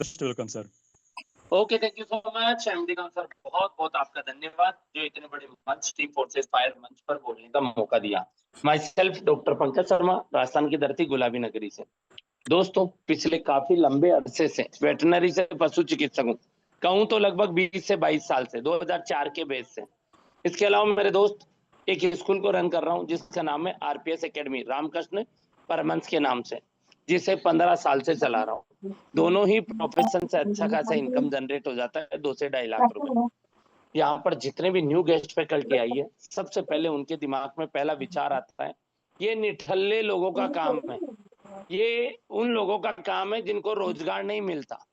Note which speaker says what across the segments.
Speaker 1: Most welcome sir.
Speaker 2: Okay, thank you so much MD Khan sir, बहुत बहुत आपका धन्यवाद जो इतने बड़े मंच टीम फोर्सेस फायर मंच पर बोलने का मौका दिया। My self doctor Pankaj Sharma, Rajasthan की धरती गुलाबी नगरी से। दोस्तों, पिछले काफी लंबे अरसे से वेटनरी से पशु चिकित्सक हूँ, कहूँ तो लगभग 20 से 22 साल से, 2004 के बेस से। इसके अलावा मेरे दोस्त एक स्कूल को रन कर रहा हूँ जिसका नाम है आरपीएस एकेडमी, रामकृष्ण परमहंस के नाम से, जिसे 15 साल से चला रहा हूँ। दोनों ही प्रोफेशन से अच्छा खासा इनकम जनरेट हो जाता है, 2 से 2.5 लाख रुपए। यहाँ पर जितने भी न्यू गेस्ट फैकल्टी आई है, सबसे पहले उनके दिमाग में पहला विचार आता है, ये निठल्ले लोगों का काम है, ये उन लोगों का काम है जिनको रोजगार नहीं मिलता।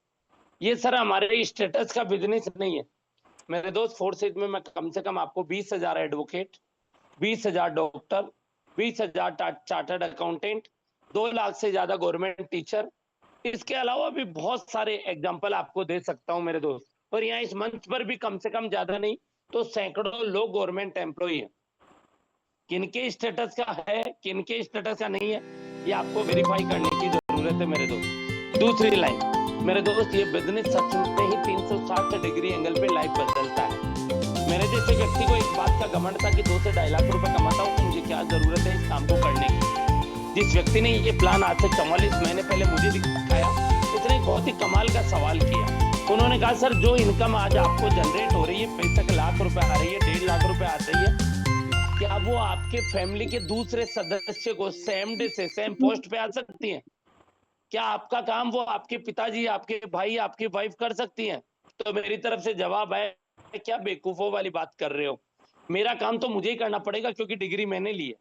Speaker 2: ये सर हमारे स्टेटस का बिजनेस नहीं है। मेरे दोस्त, फोर्सेज में मैं कम से कम आपको 20,000 advocate, 20,000 doctor, 20,000 chartered accountant, 2 lakh से ज्यादा गवर्नमेंट टीचर, इसके अलावा भी बहुत सारे एग्जाम्पल आपको दे सकता हूं मेरे दोस्त। और यहाँ इस मंच पर भी कम से कम ज्यादा नहीं तो सैकड़ों लोग गवर्नमेंट एम्प्लॉई है। किनके स्टेटस का है, किनके स्टेटस का नहीं है, ये आपको वेरीफाई करने की जरूरत है मेरे दोस्त। दूसरी लाइन, मेरे दोस्त, ये बिजनेस सच में ही 360 डिग्री एंगल पे लाइफ बदलता है। मेरे जैसे व्यक्ति को एक बात का घमंड था कि 2 से 2.5 लाख रुपए कमाता हूँ, मुझे क्या जरूरत है इस काम को करने की। जिस व्यक्ति ने ये प्लान आज से 44 महीने पहले मुझे दिखाया, इसने बहुत ही कमाल का सवाल किया। उन्होंने कहा, सर जो इनकम आज आपको जनरेट हो रही है, 65 लाख रुपए आ रही है, 1.5 लाख रुपए आ रही है, क्या वो आपके फैमिली के दूसरे सदस्य को सेम डे से सेम पोस्ट पे आ सकती है? क्या आपका काम वो आपके पिताजी, आपके भाई, आपकी वाइफ कर सकती हैं? तो मेरी तरफ से जवाब है, क्या बेवकूफों वाली बात कर रहे हो? मेरा काम तो मुझे ही करना पड़ेगा, क्योंकि डिग्री मैंने ली है,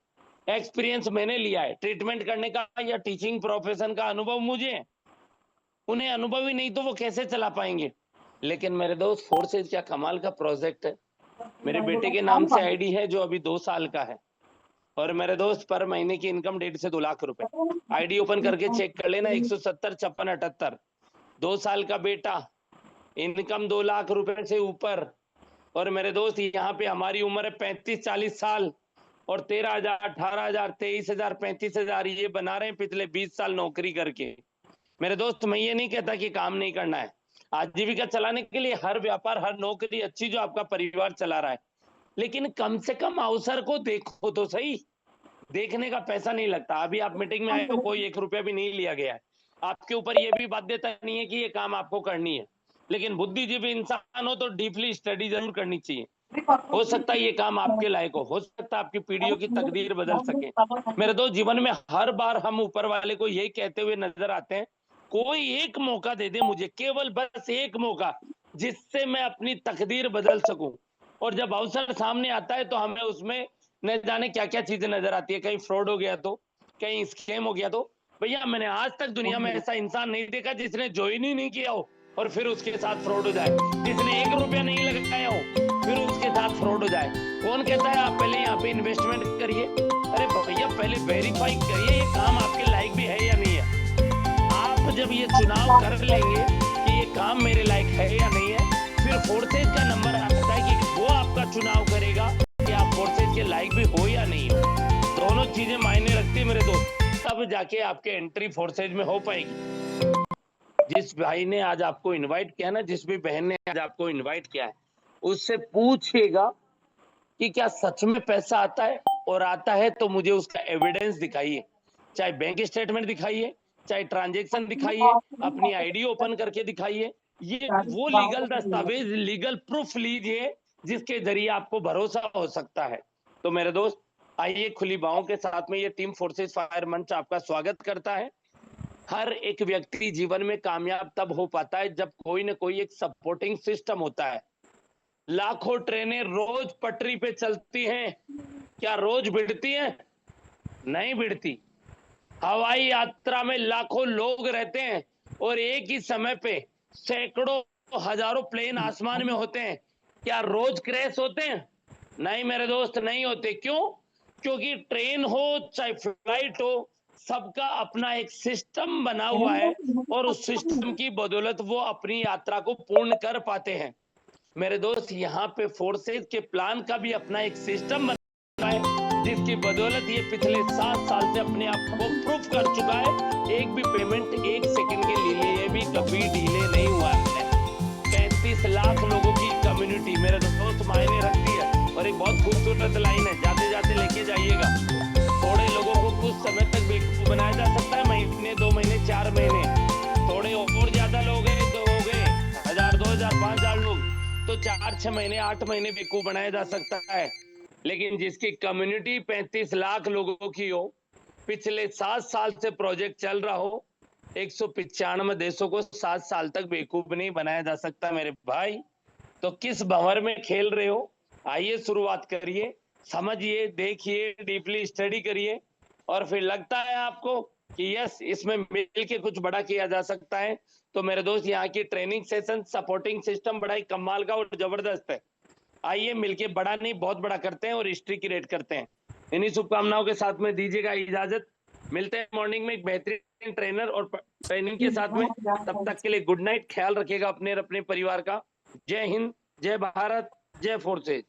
Speaker 2: एक्सपीरियंस मैंने लिया है, ट्रीटमेंट करने का या टीचिंग प्रोफेशन का अनुभव मुझे है। उन्हें अनुभव ही नहीं तो वो कैसे चला पाएंगे? लेकिन मेरे दोस्त, फोर्सेज क्या कमाल का प्रोजेक्ट है। मेरे बेटे के नाम से आईडी है जो अभी 2 साल का है, और मेरे दोस्त पर महीने की इनकम 1.5 से 2 लाख रुपए। आईडी ओपन करके चेक कर लेना, 170 56 78, 2 साल का बेटा, इनकम 2 लाख रुपए से ऊपर। और मेरे दोस्त, यहाँ पे हमारी उम्र है 35-40 साल, और 13,000 18,000 23,000 35,000 ये बना रहे हैं पिछले 20 साल नौकरी करके। मेरे दोस्त, मैं ये नहीं कहता कि काम नहीं करना है। आजीविका चलाने के लिए हर व्यापार, हर नौकरी अच्छी जो आपका परिवार चला रहा है, लेकिन कम से कम अवसर को देखो तो सही। देखने का पैसा नहीं लगता। अभी आप मीटिंग में आए हो, कोई 1 रुपया भी नहीं लिया गया है। आपके ऊपर ये भी बाध्यता नहीं है कि ये काम आपको करनी है, लेकिन बुद्धिजीवी इंसान हो तो डीपली स्टडी जरूर करनी चाहिए। हो सकता है ये काम आपके लायक हो सकता है आपकी पीढ़ियों की तकदीर बदल सके। मेरे दोस्त, जीवन में हर बार हम ऊपर वाले को यही कहते हुए नजर आते हैं, कोई एक मौका दे दे मुझे, केवल बस एक मौका, जिससे मैं अपनी तकदीर बदल सकूं। और जब अवसर सामने आता है तो हमें उसमें न जाने क्या क्या चीजें नजर आती है। कहीं फ्रॉड हो गया तो, कहीं स्कैम हो गया तो। भैया, मैंने आज तक दुनिया में ऐसा इंसान नहीं देखा जिसने ज्वाइन ही नहीं किया हो और फिर उसके साथ फ्रॉड हो जाए, जिसने 1 रुपया नहीं लगाया हो फिर उसके साथ फ्रॉड हो जाए। कौन कहता है आप पहले यहाँ पे इन्वेस्टमेंट करिए? अरे भैया, पहले वेरीफाई करिए ये काम आपके लायक भी है या नहीं है। आप जब ये चुनाव कर लेंगे कि ये काम मेरे लायक है या नहीं है, फिर फोर्सेज का नंबर आता है कि वो आपका चुनाव करेगा कि आप फोर्सेज के लायक भी हो या नहीं हो। दोनों चीजें मायने रखती है मेरे दोस्त, तब जाके आपके एंट्री फोर्सेज में हो पाएगी। जिस भाई ने आज आपको इनवाइट किया ना, जिस भी बहन ने आज आपको इनवाइट किया है, उससे पूछिएगा कि क्या सच में पैसा आता है, और आता है तो मुझे उसका एविडेंस दिखाइए। चाहे बैंक स्टेटमेंट दिखाइए, चाहे ट्रांजैक्शन दिखाइए, अपनी आईडी ओपन करके दिखाइए। ये वो लीगल दस्तावेज, लीगल प्रूफ लीजिए जिसके जरिए आपको भरोसा हो सकता है। तो मेरे दोस्त, आइए खुली बाहों के साथ में ये टीम फोर्सेज फायर मंच आपका स्वागत करता है। हर एक व्यक्ति जीवन में कामयाब तब हो पाता है जब कोई ना कोई एक सपोर्टिंग सिस्टम होता है। लाखों ट्रेनें रोज पटरी पे चलती हैं, क्या रोज भिड़ती हैं? नहीं भिड़ती। हवाई यात्रा में लाखों लोग रहते हैं और एक ही समय पे सैकड़ों हजारों प्लेन आसमान में होते हैं, क्या रोज क्रैश होते हैं? नहीं मेरे दोस्त, नहीं होते। क्यों? क्योंकि ट्रेन हो चाहे फ्लाइट हो, सबका अपना एक सिस्टम बना हुआ है, और उस सिस्टम की बदौलत वो अपनी यात्रा को पूर्ण कर पाते हैं। मेरे दोस्त, यहाँ पे फोर्सेज के प्लान का भी अपना एक सिस्टम बना है, जिसकी बदौलत ये पिछले 7 साल से अपने आप को प्रूफ कर चुका है। एक भी पेमेंट 1 सेकंड के लिए भी कभी डिले नहीं बनाया जा सकता है, महीने 2 महीने 4 महीने, थोड़े और ज्यादा लोग हैं तो हो गए 1000 2000 5000 लोग, तो 4-6 महीने 8 महीने बेवकूफ बनाया जा सकता है। लेकिन जिसकी कम्युनिटी 35 लाख लोगों की हो, पिछले 7 साल से प्रोजेक्ट चल रहा हो, 195 देशों को 7 साल तक बेवकूफ नहीं बनाया जा सकता मेरे भाई। तो किस भंवर में खेल रहे हो? आइए शुरुआत करिए, समझिए, देखिए, डीपली स्टडी करिए, और फिर लगता है आपको कि यस इसमें मिल के कुछ बड़ा किया जा सकता है, तो मेरे दोस्त यहाँ की ट्रेनिंग सेशन, सपोर्टिंग सिस्टम बड़ा ही कमाल का और जबरदस्त है। आइए मिलके बड़ा नहीं बहुत बड़ा करते हैं और हिस्ट्री क्रिएट करते हैं। इन्हीं शुभकामनाओं के साथ में दीजिएगा इजाजत। मिलते हैं मॉर्निंग में एक बेहतरीन ट्रेनर और ट्रेनिंग के साथ में। तब तक के लिए गुड नाइट, ख्याल रखिएगा अपने और अपने परिवार का। जय हिंद, जय भारत, जय फोर्सेज।